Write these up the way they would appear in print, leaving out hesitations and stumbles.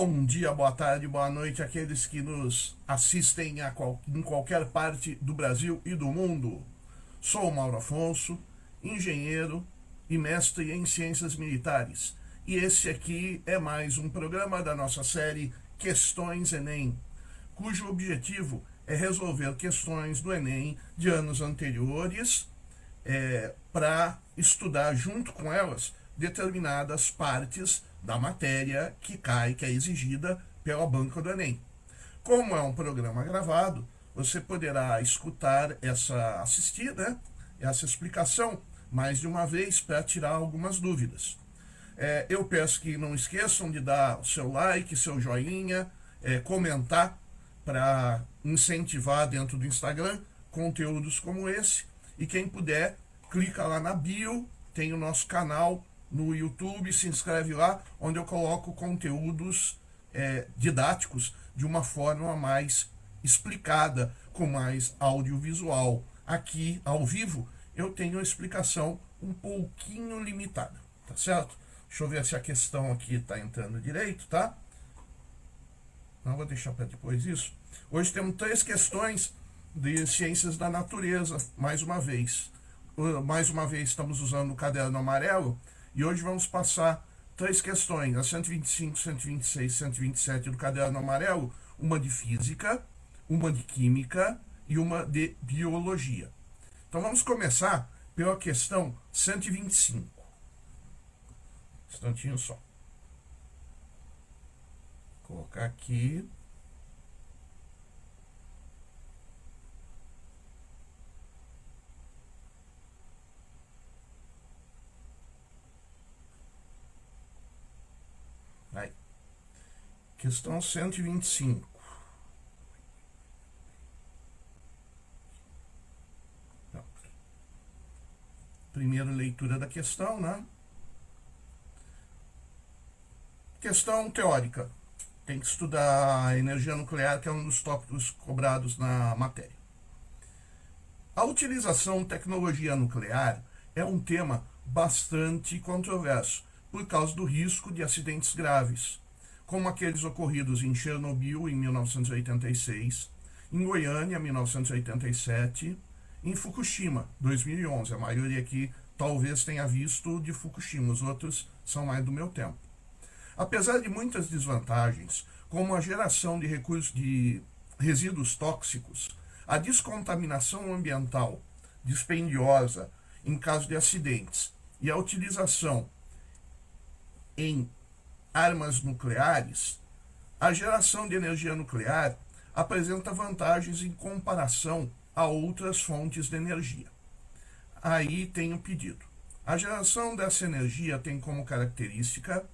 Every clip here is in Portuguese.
Bom dia, boa tarde, boa noite àqueles que nos assistem em qualquer parte do Brasil e do mundo. Sou o Mauro Afonso, engenheiro e mestre em ciências militares. E esse aqui é mais um programa da nossa série Questões Enem, cujo objetivo é resolver questões do Enem de anos anteriores para estudar junto com elas determinadas partes da matéria que é exigida pela banca do Enem. Como é um programa gravado, você poderá assistir essa explicação mais de uma vez para tirar algumas dúvidas. Eu peço que não esqueçam de dar o seu like, seu joinha, comentar para incentivar dentro do Instagram conteúdos como esse. E quem puder, clica lá na bio, tem o nosso canal no YouTube, se inscreve lá, onde eu coloco conteúdos didáticos de uma forma mais explicada, com mais audiovisual. Aqui, ao vivo, eu tenho uma explicação um pouquinho limitada, tá certo? Deixa eu ver se a questão aqui está entrando direito, tá? Não vou deixar para depois isso. Hoje temos 3 questões de ciências da natureza, mais uma vez. Mais uma vez estamos usando o caderno amarelo. E hoje vamos passar 3 questões, a 125, 126, 127 do caderno amarelo, uma de física, uma de química e uma de biologia. Então vamos começar pela questão 125. Um instantinho só. Vou colocar aqui. Aí. Questão 125. Não. Primeira leitura da questão, né? Questão teórica. Tem que estudar a energia nuclear, que é um dos tópicos cobrados na matéria. A utilização de tecnologia nuclear é um tema bastante controverso, por causa do risco de acidentes graves, como aqueles ocorridos em Chernobyl, em 1986, em Goiânia, em 1987, em Fukushima, 2011. A maioria aqui talvez tenha visto de Fukushima, os outros são mais do meu tempo. Apesar de muitas desvantagens, como a geração de resíduos tóxicos, a descontaminação ambiental dispendiosa em caso de acidentes e a utilização em armas nucleares, a geração de energia nuclear apresenta vantagens em comparação a outras fontes de energia. Aí tem o pedido. A geração dessa energia tem como característica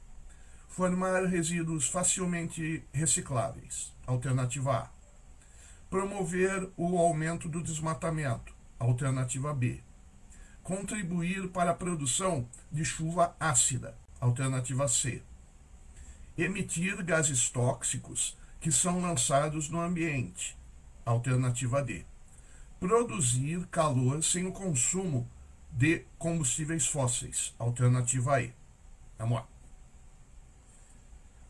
formar resíduos facilmente recicláveis, alternativa A. Promover o aumento do desmatamento, alternativa B. Contribuir para a produção de chuva ácida, alternativa C. Emitir gases tóxicos que são lançados no ambiente, alternativa D. Produzir calor sem o consumo de combustíveis fósseis, alternativa E. Vamos lá.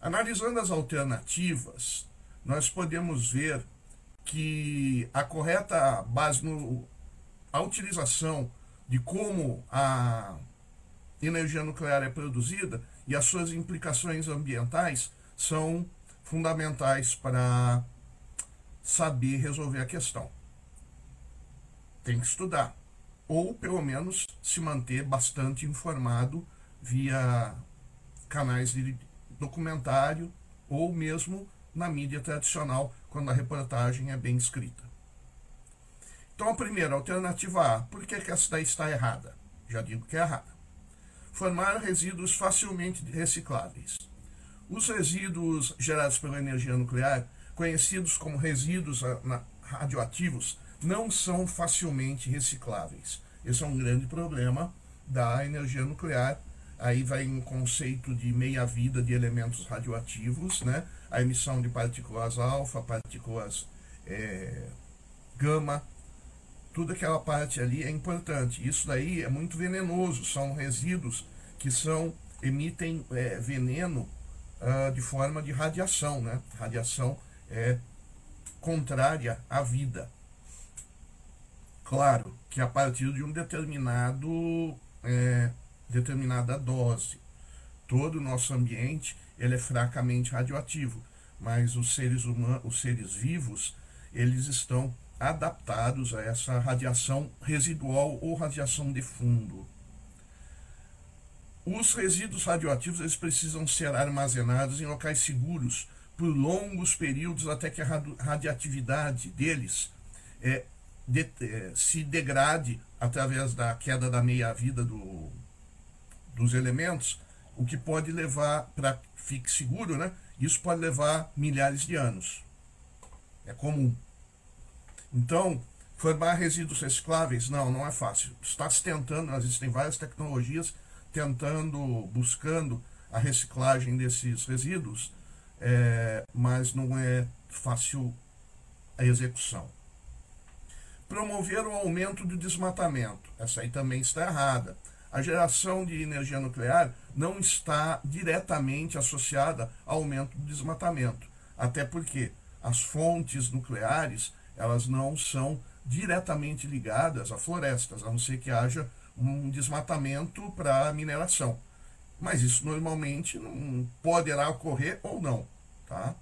Analisando as alternativas, nós podemos ver que a correta base a utilização de como a energia nuclear é produzida e as suas implicações ambientais são fundamentais para saber resolver a questão. Tem que estudar, ou pelo menos se manter bastante informado via canais de documentário ou mesmo na mídia tradicional, quando a reportagem é bem escrita. Então, a primeira, alternativa A. Por que essa daí está errada? Já digo que é errada. Formar resíduos facilmente recicláveis. Os resíduos gerados pela energia nuclear, conhecidos como resíduos radioativos, não são facilmente recicláveis. Esse é um grande problema da energia nuclear. Aí vai um conceito de meia-vida de elementos radioativos, né? A emissão de partículas alfa, partículas gama, toda aquela parte ali é importante. Isso daí é muito venenoso, são resíduos que emitem veneno de forma de radiação, né? Radiação é contrária à vida. Claro que a partir de um determinada dose. Todo o nosso ambiente ele é fracamente radioativo, mas os seres vivos, eles estão adaptados a essa radiação residual ou radiação de fundo. Os resíduos radioativos eles precisam ser armazenados em locais seguros por longos períodos até que a radioatividade deles se degrade através da queda da meia-vida dos elementos, o que pode levar, para que fique seguro, né? Isso pode levar milhares de anos. É comum. Então, formar resíduos recicláveis, não é fácil. Está se tentando, existem várias tecnologias buscando a reciclagem desses resíduos, mas não é fácil a execução. Promover o aumento do desmatamento. Essa aí também está errada. A geração de energia nuclear não está diretamente associada ao aumento do desmatamento, até porque as fontes nucleares elas não são diretamente ligadas a florestas, a não ser que haja um desmatamento para mineração. Mas isso normalmente não poderá ocorrer ou não, tá?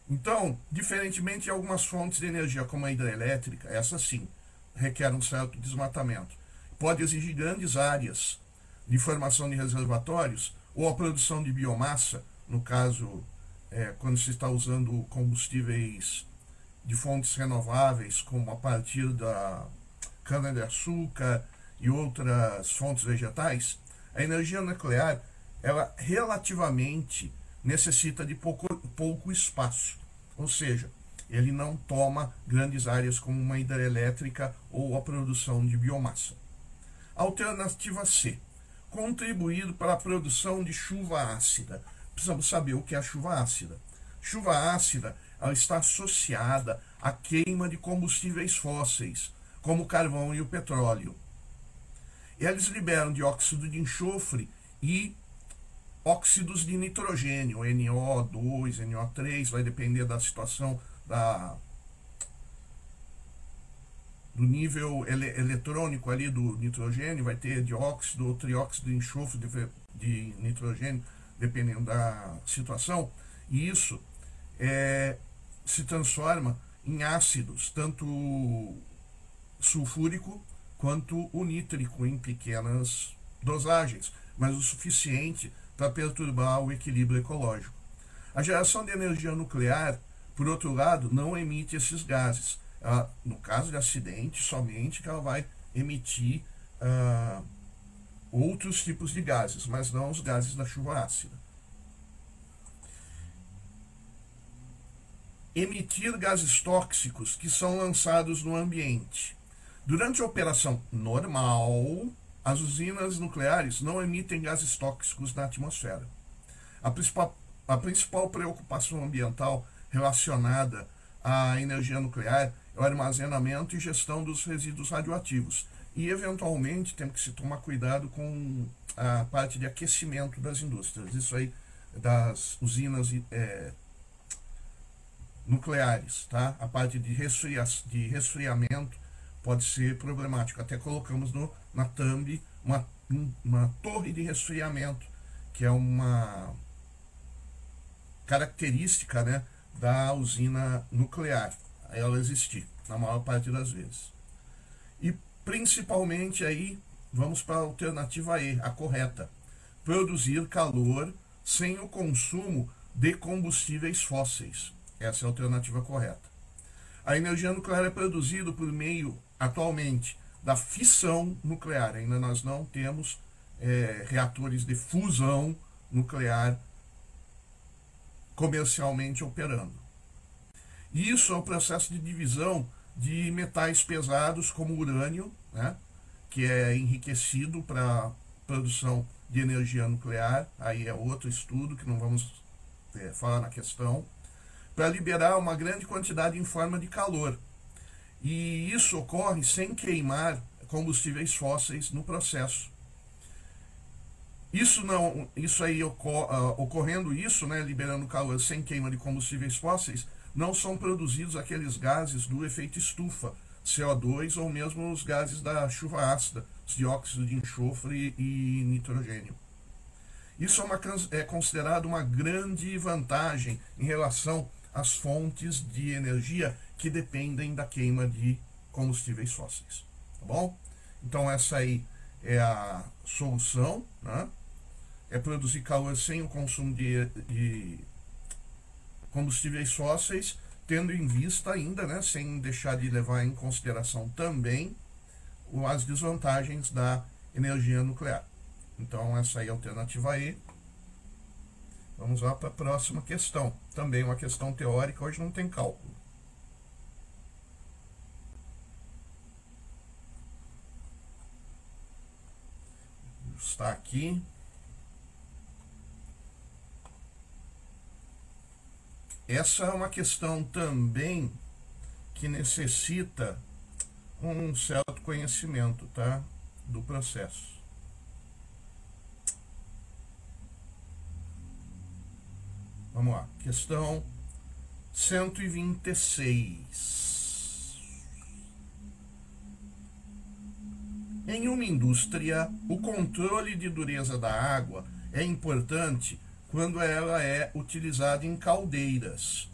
Então, diferentemente de algumas fontes de energia, como a hidrelétrica, essa sim requer um certo desmatamento. Pode exigir grandes áreas de formação de reservatórios ou a produção de biomassa, no caso, quando se está usando combustíveis de fontes renováveis, como a partir da cana-de-açúcar e outras fontes vegetais, a energia nuclear, ela relativamente necessita de pouco espaço, ou seja, ele não toma grandes áreas como uma hidrelétrica ou a produção de biomassa. Alternativa C, contribuir para a produção de chuva ácida. Precisamos saber o que é a chuva ácida. Chuva ácida ela está associada à queima de combustíveis fósseis, como o carvão e o petróleo. Eles liberam dióxido de enxofre e óxidos de nitrogênio, NO2, NO3, vai depender da situação do nível eletrônico ali do nitrogênio, vai ter dióxido ou trióxido de enxofre de nitrogênio, dependendo da situação, e isso se transforma em ácidos, tanto sulfúrico quanto o nítrico, em pequenas dosagens, mas o suficiente para perturbar o equilíbrio ecológico. A geração de energia nuclear, por outro lado, não emite esses gases. Ela, no caso de acidente, somente que ela vai emitir outros tipos de gases, mas não os gases da chuva ácida. Emitir gases tóxicos que são lançados no ambiente. Durante a operação normal, as usinas nucleares não emitem gases tóxicos na atmosfera. A principal preocupação ambiental relacionada à energia nuclear é o armazenamento e gestão dos resíduos radioativos. E, eventualmente, tem que se tomar cuidado com a parte de aquecimento das indústrias. Isso aí, das usinas nucleares, tá? A parte de resfriamento pode ser problemático. Até colocamos na thumb uma torre de resfriamento, que é uma característica, né, da usina nuclear, ela existir, na maior parte das vezes. E principalmente aí, vamos para a alternativa E, a correta. Produzir calor sem o consumo de combustíveis fósseis. Essa é a alternativa correta. A energia nuclear é produzida por meio, atualmente, da fissão nuclear. Ainda nós não temos reatores de fusão nuclear comercialmente operando. Isso é o processo de divisão de metais pesados como o urânio, né, que é enriquecido para produção de energia nuclear. Aí é outro estudo que não vamos falar na questão, para liberar uma grande quantidade em forma de calor. E isso ocorre sem queimar combustíveis fósseis no processo. Isso aí ocorrendo isso, né, liberando calor sem queima de combustíveis fósseis, não são produzidos aqueles gases do efeito estufa, CO2 ou mesmo os gases da chuva ácida, os dióxido de enxofre e nitrogênio. Isso é considerado uma grande vantagem em relação às fontes de energia que dependem da queima de combustíveis fósseis. Tá bom? Então essa aí é a solução, né? É produzir calor sem o consumo de combustíveis fósseis, tendo em vista ainda, né, sem deixar de levar em consideração também as desvantagens da energia nuclear. Então essa aí é a alternativa E. Vamos lá para a próxima questão. Também uma questão teórica, hoje não tem cálculo. Está aqui. Essa é uma questão também que necessita um certo conhecimento, tá? Do processo. Vamos lá, questão 126. Em uma indústria, o controle de dureza da água é importante quando ela é utilizada em caldeiras,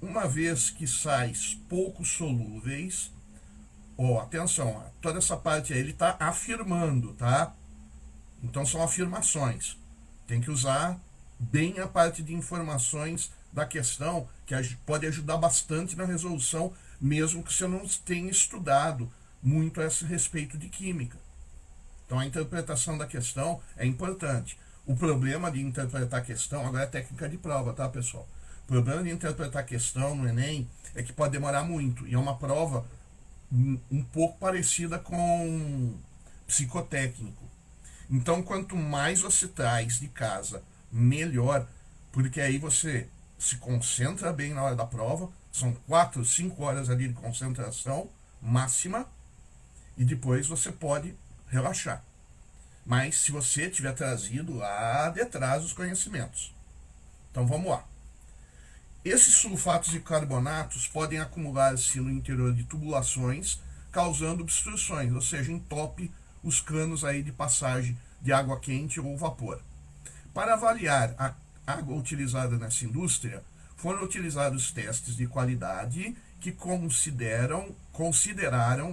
uma vez que sais pouco solúveis. Atenção, toda essa parte aí ele está afirmando, tá? Então são afirmações. Tem que usar bem a parte de informações da questão, que pode ajudar bastante na resolução, mesmo que você não tenha estudado muito a esse respeito de química. Então a interpretação da questão é importante. O problema de interpretar a questão, agora é técnica de prova, tá, pessoal? O problema de interpretar a questão no Enem é que pode demorar muito, e é uma prova um pouco parecida com psicotécnico. Então, quanto mais você traz de casa, melhor, porque aí você se concentra bem na hora da prova, são 4, 5 horas ali de concentração máxima, e depois você pode relaxar. Mas se você tiver trazido lá de trás os conhecimentos. Então vamos lá. Esses sulfatos e carbonatos podem acumular-se no interior de tubulações, causando obstruções, ou seja, entope os canos aí de passagem de água quente ou vapor. Para avaliar a água utilizada nessa indústria, foram utilizados testes de qualidade que consideraram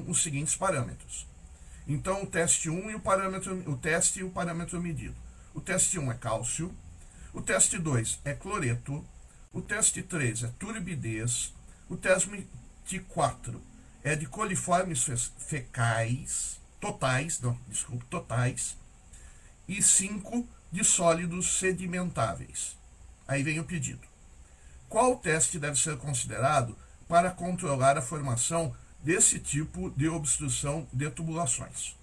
os seguintes parâmetros. Então, o teste 1 e o teste e o parâmetro medido. O teste 1 é cálcio, o teste 2 é cloreto, o teste 3 é turbidez, o teste 4 é de coliformes fecais, totais, e 5 de sólidos sedimentáveis. Aí vem o pedido. Qual teste deve ser considerado para controlar a formação desse tipo de obstrução de tubulações?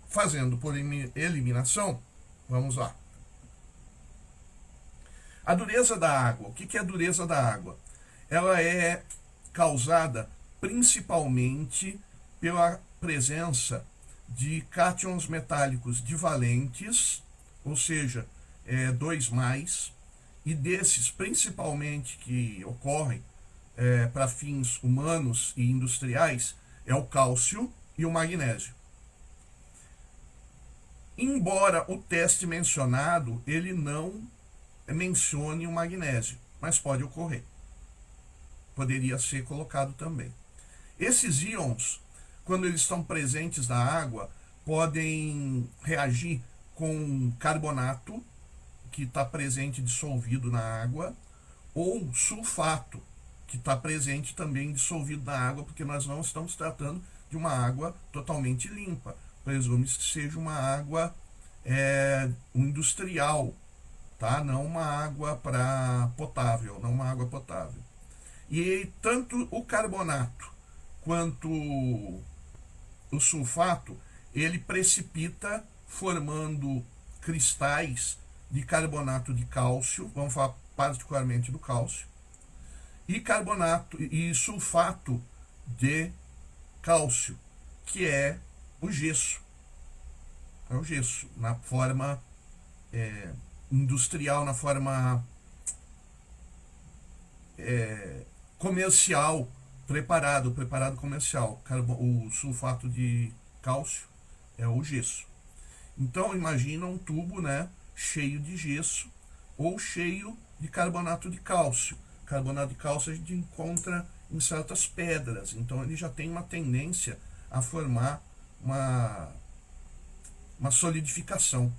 Fazendo por eliminação, vamos lá. A dureza da água. O que é a dureza da água? Ela é causada principalmente pela presença de cátions metálicos divalentes, ou seja, 2+, e desses principalmente que ocorrem para fins humanos e industriais, é o cálcio e o magnésio. Embora o teste mencionado, ele não mencione o magnésio, mas pode ocorrer. Poderia ser colocado também. Esses íons, quando eles estão presentes na água, podem reagir com carbonato, que está presente dissolvido na água, ou sulfato, que está presente também dissolvido na água, porque nós não estamos tratando de uma água totalmente limpa. Presume-se que seja uma água industrial, tá? Não uma água potável, não uma água potável. E tanto o carbonato quanto o sulfato, ele precipita formando cristais de carbonato de cálcio, vamos falar particularmente do cálcio, e carbonato e sulfato de cálcio, que é o gesso. É o gesso, na forma industrial, na forma comercial, preparado comercial. O sulfato de cálcio é o gesso. Então imagina um tubo, né, cheio de gesso ou cheio de carbonato de cálcio. Carbonato de cálcio a gente encontra em certas pedras, então ele já tem uma tendência a formar uma solidificação.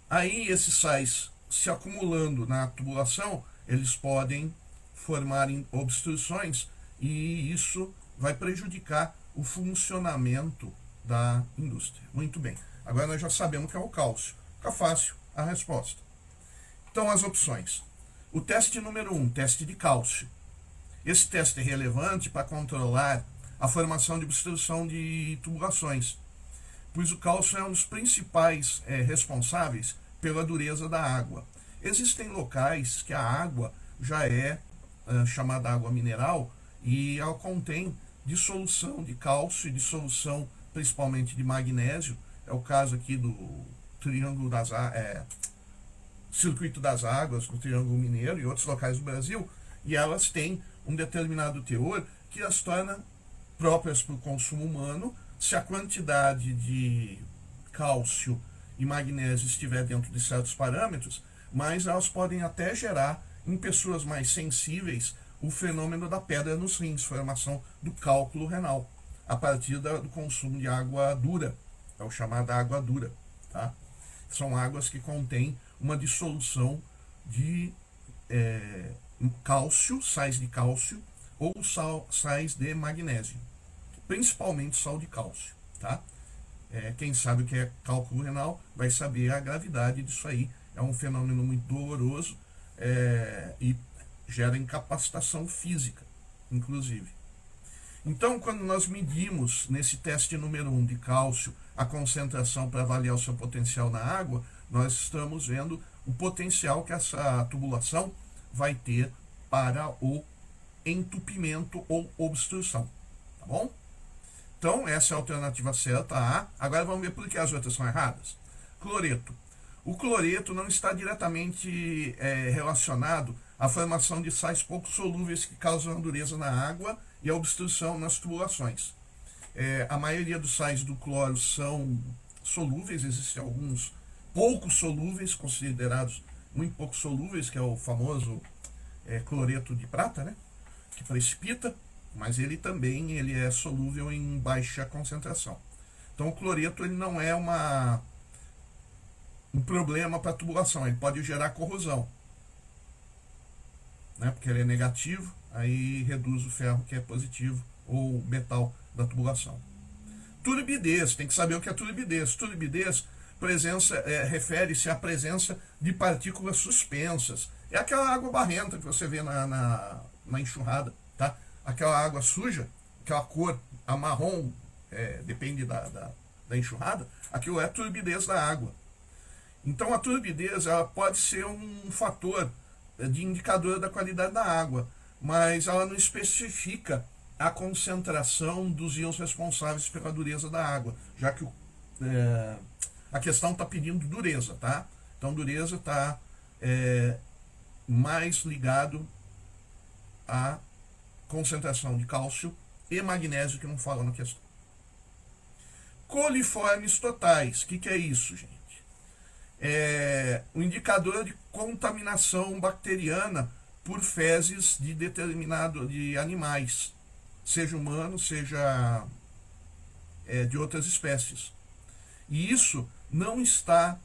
Aí esses sais se acumulando na tubulação, eles podem formar obstruções e isso vai prejudicar o funcionamento da indústria. Muito bem, agora nós já sabemos que é o cálcio. Fica fácil a resposta. Então as opções. O teste número 1, teste de cálcio. Esse teste é relevante para controlar a formação de obstrução de tubulações, pois o cálcio é um dos principais responsáveis pela dureza da água. Existem locais que a água já é chamada água mineral e ela contém dissolução de cálcio e dissolução principalmente de magnésio. É o caso aqui do Triângulo Circuito das Águas, do Triângulo Mineiro e outros locais do Brasil, e elas têm um determinado teor que as torna próprias para o consumo humano se a quantidade de cálcio e magnésio estiver dentro de certos parâmetros, mas elas podem até gerar em pessoas mais sensíveis o fenômeno da pedra nos rins, formação do cálculo renal, a partir do consumo de água dura, é o chamado água dura, tá? São águas que contêm uma dissolução de cálcio, sais de cálcio ou sais de magnésio, principalmente sal de cálcio, tá? Quem sabe o que é cálculo renal vai saber a gravidade disso aí. É um fenômeno muito doloroso e gera incapacitação física, inclusive. Então, quando nós medimos nesse teste número 1 de cálcio a concentração para avaliar o seu potencial na água, nós estamos vendo o potencial que essa tubulação vai ter para o entupimento ou obstrução, tá bom? Então, essa é a alternativa certa, A. Agora vamos ver por que as outras são erradas. Cloreto. O cloreto não está diretamente relacionado à formação de sais pouco solúveis que causam dureza na água e a obstrução nas tubulações. A maioria dos sais do cloro são solúveis, existem alguns pouco solúveis, considerados muito pouco solúveis, que é o famoso cloreto de prata, né? Que precipita, mas ele também é solúvel em baixa concentração. Então o cloreto ele não é um problema para a tubulação, ele pode gerar corrosão, né? Porque ele é negativo, aí reduz o ferro que é positivo, ou o metal da tubulação. Turbidez, tem que saber o que é turbidez. Turbidez refere-se à presença de partículas suspensas. É aquela água barrenta que você vê na enxurrada, tá? Aquela água suja, aquela cor marrom, depende da enxurrada, aquilo é a turbidez da água. Então a turbidez ela pode ser um fator de indicador da qualidade da água, mas ela não especifica a concentração dos íons responsáveis pela dureza da água, já que a questão está pedindo dureza, tá? Então dureza está mais ligado à concentração de cálcio e magnésio, que não fala na questão. Coliformes totais, o que é isso, gente? Um indicador de contaminação bacteriana por fezes de animais, seja humano, seja de outras espécies. E isso não está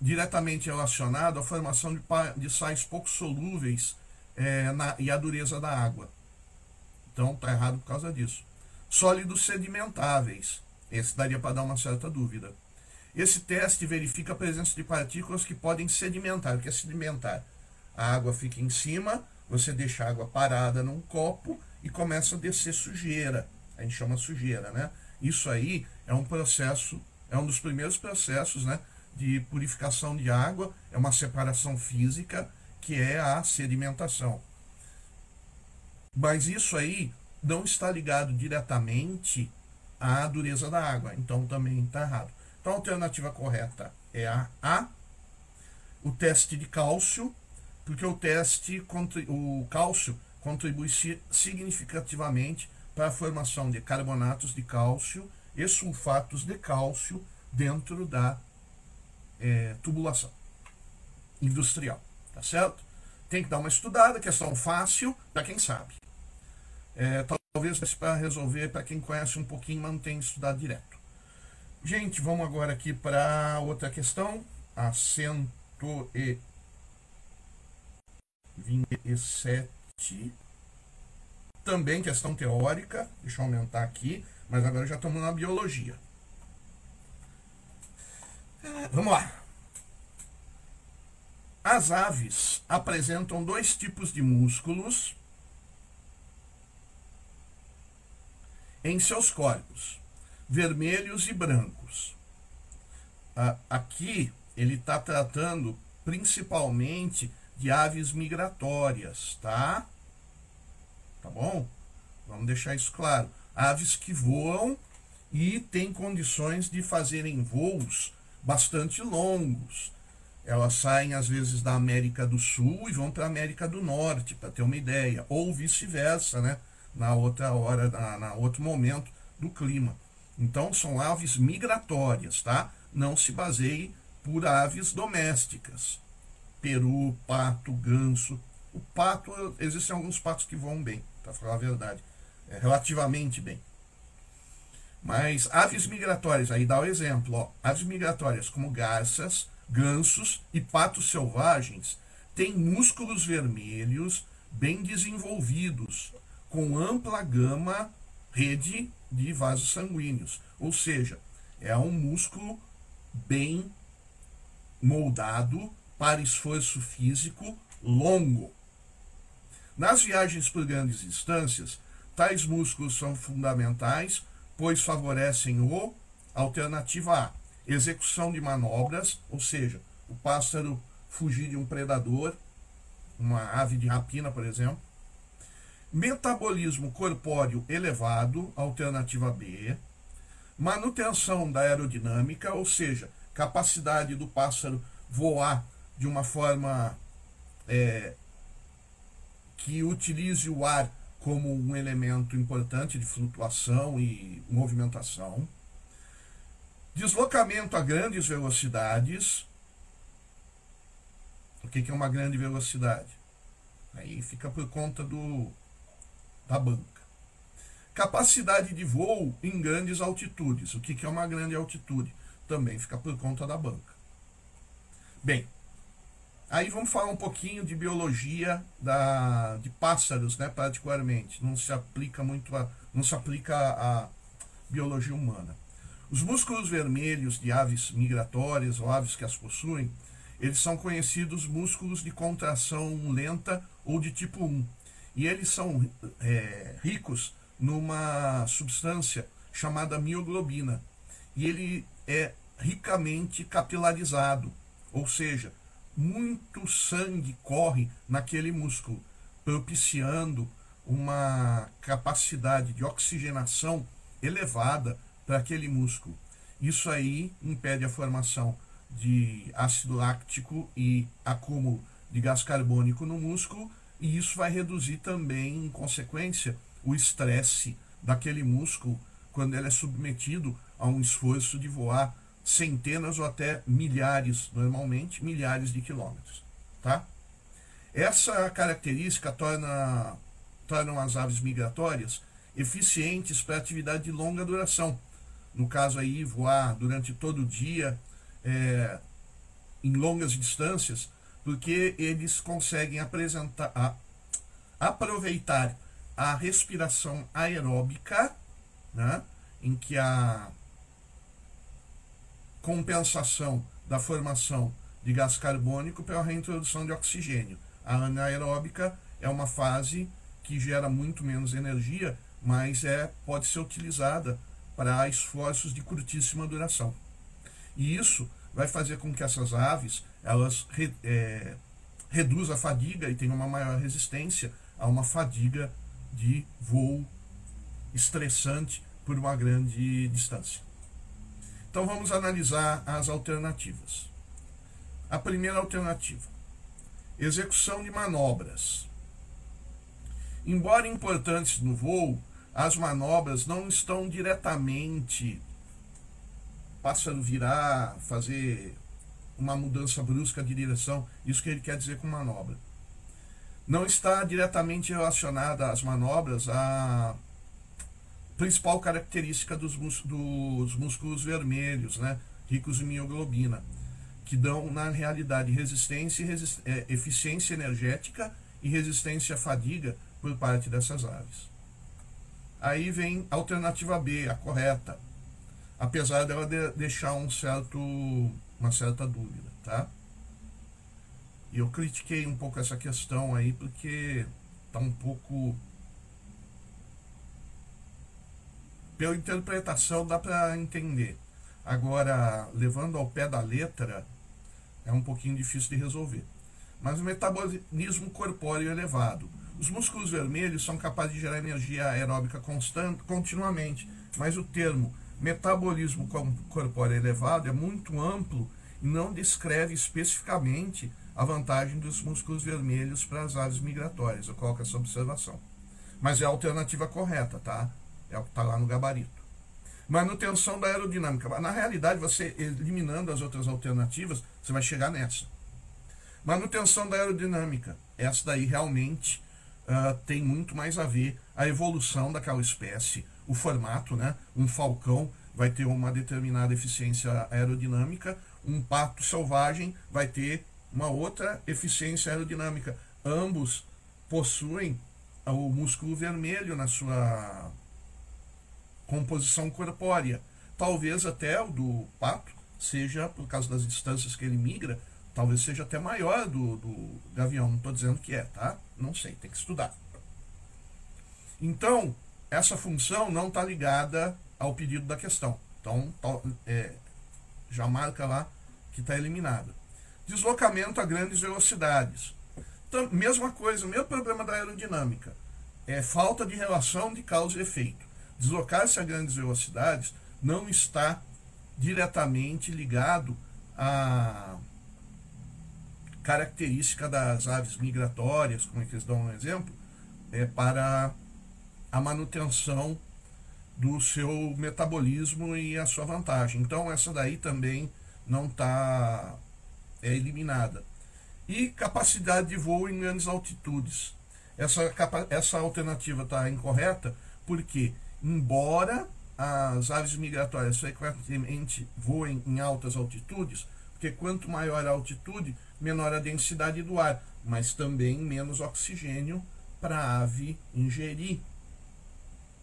diretamente relacionado à formação de sais pouco solúveis e à dureza da água. Então está errado por causa disso. Sólidos sedimentáveis, esse daria para dar uma certa dúvida. Esse teste verifica a presença de partículas que podem sedimentar. O que é sedimentar? A água fica em cima, você deixa a água parada num copo e começa a descer sujeira. A gente chama sujeira, né? Isso aí é um processo, é um dos primeiros processos, né, de purificação de água, é uma separação física, que é a sedimentação. Mas isso aí não está ligado diretamente a dureza da água. Então também está errado. Então a alternativa correta é a A, o teste de cálcio, porque o cálcio contribui significativamente para a formação de carbonatos de cálcio e sulfatos de cálcio dentro da tubulação industrial, tá certo? Tem que dar uma estudada, questão fácil para quem sabe. Talvez para resolver, para quem conhece um pouquinho, mas não tem estudado direto. Gente, vamos agora aqui para outra questão, a 127. Também questão teórica, deixa eu aumentar aqui, mas agora já estamos na biologia. Vamos lá. As aves apresentam dois tipos de músculos em seus corpos, vermelhos e brancos. Aqui ele está tratando principalmente de aves migratórias, tá? Tá bom? Vamos deixar isso claro. Aves que voam e têm condições de fazerem voos bastante longos. Elas saem às vezes da América do Sul e vão para a América do Norte, para ter uma ideia, ou vice-versa, né? Na outra hora, na outro momento do clima. Então são aves migratórias, tá? Não se baseie por aves domésticas. Peru, pato, ganso. O pato, existem alguns patos que voam bem, para falar a verdade, relativamente bem. Mas aves migratórias, aí dá o exemplo, ó, aves migratórias como garças, gansos e patos selvagens têm músculos vermelhos bem desenvolvidos, com ampla gama rede de vasos sanguíneos, ou seja, é um músculo bem moldado para esforço físico longo. Nas viagens por grandes distâncias, tais músculos são fundamentais, pois favorecem alternativa A, execução de manobras, ou seja, o pássaro fugir de um predador, uma ave de rapina, por exemplo. Metabolismo corpóreo elevado, alternativa B. Manutenção da aerodinâmica, ou seja, capacidade do pássaro voar de uma forma que utilize o ar como um elemento importante de flutuação e movimentação. Deslocamento a grandes velocidades. O que é uma grande velocidade? Aí fica por conta da banca. Capacidade de voo em grandes altitudes. O que é uma grande altitude? Também fica por conta da banca. Bem, aí vamos falar um pouquinho de biologia de pássaros, né, particularmente. Não se aplica a biologia humana. Os músculos vermelhos de aves migratórias ou aves que as possuem, eles são conhecidos músculos de contração lenta ou de tipo 1. E eles são ricos numa substância chamada mioglobina. E ele é ricamente capilarizado, ou seja, muito sangue corre naquele músculo, propiciando uma capacidade de oxigenação elevada para aquele músculo. Isso aí impede a formação de ácido láctico e acúmulo de gás carbônico no músculo, e isso vai reduzir também, em consequência, o estresse daquele músculo quando ele é submetido a um esforço de voar centenas ou até milhares, normalmente, milhares de quilômetros, tá? Essa característica tornam as aves migratórias eficientes para atividade de longa duração. No caso aí, voar durante todo o dia, em longas distâncias, porque eles conseguem aproveitar a respiração aeróbica, né, em que a compensação da formação de gás carbônico pela reintrodução de oxigênio. A anaeróbica é uma fase que gera muito menos energia, mas pode ser utilizada para esforços de curtíssima duração. E isso vai fazer com que essas aves elas reduzam a fadiga e tenham uma maior resistência a uma fadiga de voo estressante por uma grande distância. Então vamos analisar as alternativas. A primeira alternativa: execução de manobras. Embora importantes no voo, as manobras não estão diretamente pássaro virar, fazer uma mudança brusca de direção, isso que ele quer dizer com manobra. Não está diretamente relacionada às manobras à principal característica dos músculos vermelhos, né, ricos em mioglobina, que dão na realidade resistência, eficiência energética e resistência à fadiga por parte dessas aves. Aí vem a alternativa B, a correta, apesar dela deixar uma certa dúvida, tá? E eu critiquei um pouco essa questão aí porque tá um pouco, pela interpretação dá para entender. Agora, levando ao pé da letra, é um pouquinho difícil de resolver. Mas o metabolismo corpóreo elevado. Os músculos vermelhos são capazes de gerar energia aeróbica constante, continuamente, mas o termo metabolismo corpóreo elevado é muito amplo e não descreve especificamente a vantagem dos músculos vermelhos para as aves migratórias. Eu coloco essa observação. Mas é a alternativa correta, tá? É o que está lá no gabarito. Manutenção da aerodinâmica. Na realidade, você eliminando as outras alternativas, você vai chegar nessa. Manutenção da aerodinâmica. Essa daí realmente tem muito mais a ver a evolução daquela espécie, o formato, né? Um falcão vai ter uma determinada eficiência aerodinâmica, um pato selvagem vai ter uma outra eficiência aerodinâmica. Ambos possuem o músculo vermelho na sua composição corpórea. Talvez até o do pato seja, por causa das distâncias que ele migra, talvez seja até maior do gavião. Não estou dizendo que é, tá? Não sei, tem que estudar. Então, essa função não está ligada ao pedido da questão. Então, já marca lá que está eliminada. Deslocamento a grandes velocidades. Então, mesma coisa, o mesmo problema da aerodinâmica. É falta de relação de causa e efeito. Deslocar-se a grandes velocidades não está diretamente ligado à característica das aves migratórias, como é que eles dão um exemplo, para a manutenção do seu metabolismo e a sua vantagem. Então essa daí também não está eliminada. E capacidade de voo em grandes altitudes. Essa alternativa está incorreta porque, embora as aves migratórias frequentemente voem em altas altitudes, porque quanto maior a altitude, menor a densidade do ar, mas também menos oxigênio para a ave ingerir.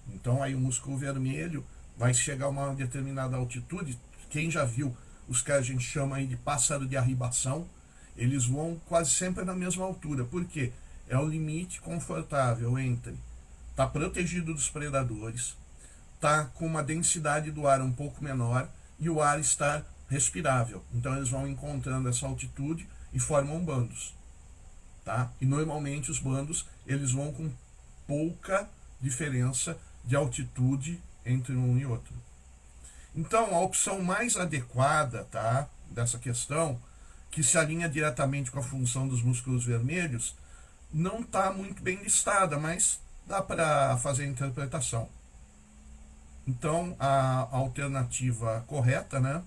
Então aí o músculo vermelho vai chegar a uma determinada altitude. Quem já viu os que a gente chama aí de pássaro de arribação, eles voam quase sempre na mesma altura. Por quê? É o limite confortável entre estar protegido dos predadores, tá com uma densidade do ar um pouco menor e o ar estar respirável. Então eles vão encontrando essa altitude e formam bandos, tá? E normalmente os bandos eles vão com pouca diferença de altitude entre um e outro. Então a opção mais adequada, tá, dessa questão, que se alinha diretamente com a função dos músculos vermelhos, não está muito bem listada, mas dá para fazer a interpretação. Então a alternativa correta, né,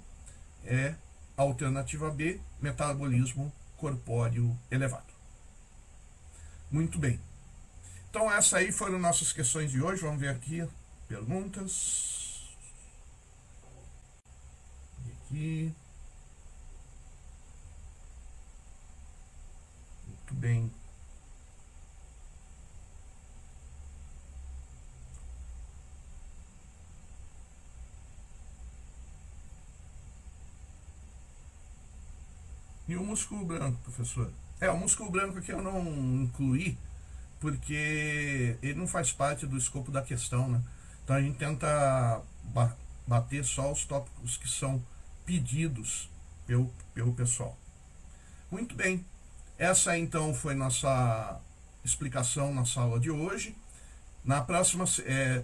é a alternativa B, metabolismo corpóreo elevado. Muito bem. Então essas aí foram nossas questões de hoje. Vamos ver aqui perguntas. E aqui. Muito bem. E o músculo branco, professor? O músculo branco aqui eu não incluí, porque ele não faz parte do escopo da questão, né? Então a gente tenta bater só os tópicos que são pedidos pelo pessoal. Muito bem. Essa então foi nossa explicação na aula de hoje. Na próxima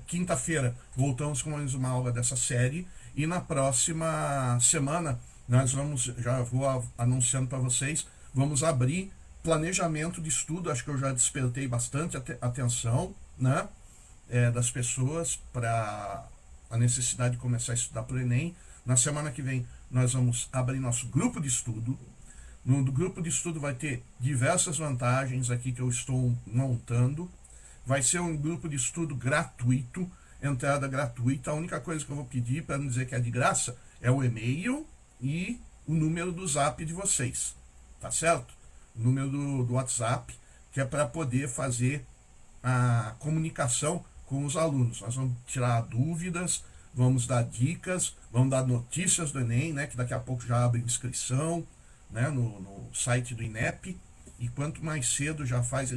quinta-feira voltamos com mais uma aula dessa série, e na próxima semana nós vamos, já vou anunciando para vocês, vamos abrir planejamento de estudo. Acho que eu já despertei bastante atenção, né, das pessoas para a necessidade de começar a estudar para o Enem. Na semana que vem nós vamos abrir nosso grupo de estudo. No grupo de estudo vai ter diversas vantagens aqui que eu estou montando. Vai ser um grupo de estudo gratuito, entrada gratuita. A única coisa que eu vou pedir, para não dizer que é de graça, é o e-mail e o número do zap de vocês, tá certo? O número do WhatsApp, que é para poder fazer a comunicação com os alunos. Nós vamos tirar dúvidas, vamos dar dicas, vamos dar notícias do Enem, né, que daqui a pouco já abre inscrição, né, no site do INEP, e quanto mais cedo já faz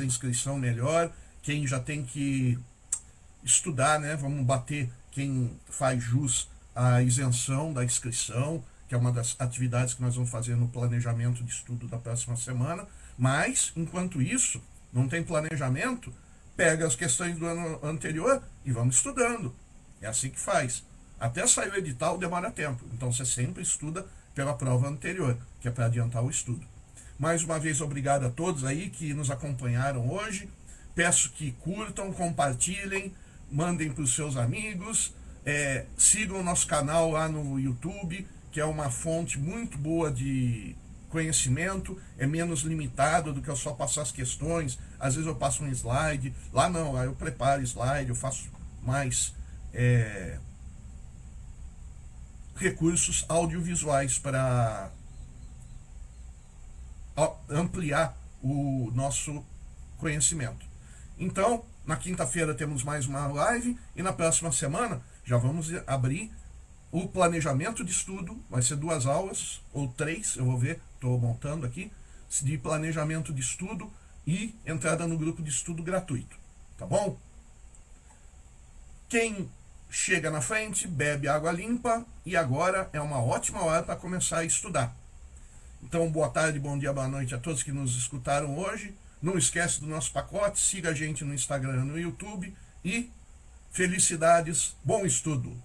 a inscrição, melhor. Quem já tem que estudar, né, vamos bater quem faz jus à isenção da inscrição, que é uma das atividades que nós vamos fazer no planejamento de estudo da próxima semana. Mas, enquanto isso, não tem planejamento, pega as questões do ano anterior e vamos estudando. É assim que faz. Até sair o edital demora tempo, então você sempre estuda pela prova anterior, que é para adiantar o estudo. Mais uma vez, obrigado a todos aí que nos acompanharam hoje. Peço que curtam, compartilhem, mandem para os seus amigos, sigam o nosso canal lá no YouTube, que é uma fonte muito boa de conhecimento, é menos limitado do que eu só passar as questões. Às vezes eu passo um slide, lá não, lá eu preparo slide, eu faço mais recursos audiovisuais para ampliar o nosso conhecimento. Então, na quinta-feira temos mais uma live, e na próxima semana já vamos abrir o planejamento de estudo. Vai ser 2 aulas, ou 3, eu vou ver, estou montando aqui, de planejamento de estudo e entrada no grupo de estudo gratuito, tá bom? Quem chega na frente, bebe água limpa, e agora é uma ótima hora para começar a estudar. Então, boa tarde, bom dia, boa noite a todos que nos escutaram hoje. Não esquece do nosso pacote, siga a gente no Instagram, no YouTube, e felicidades, bom estudo!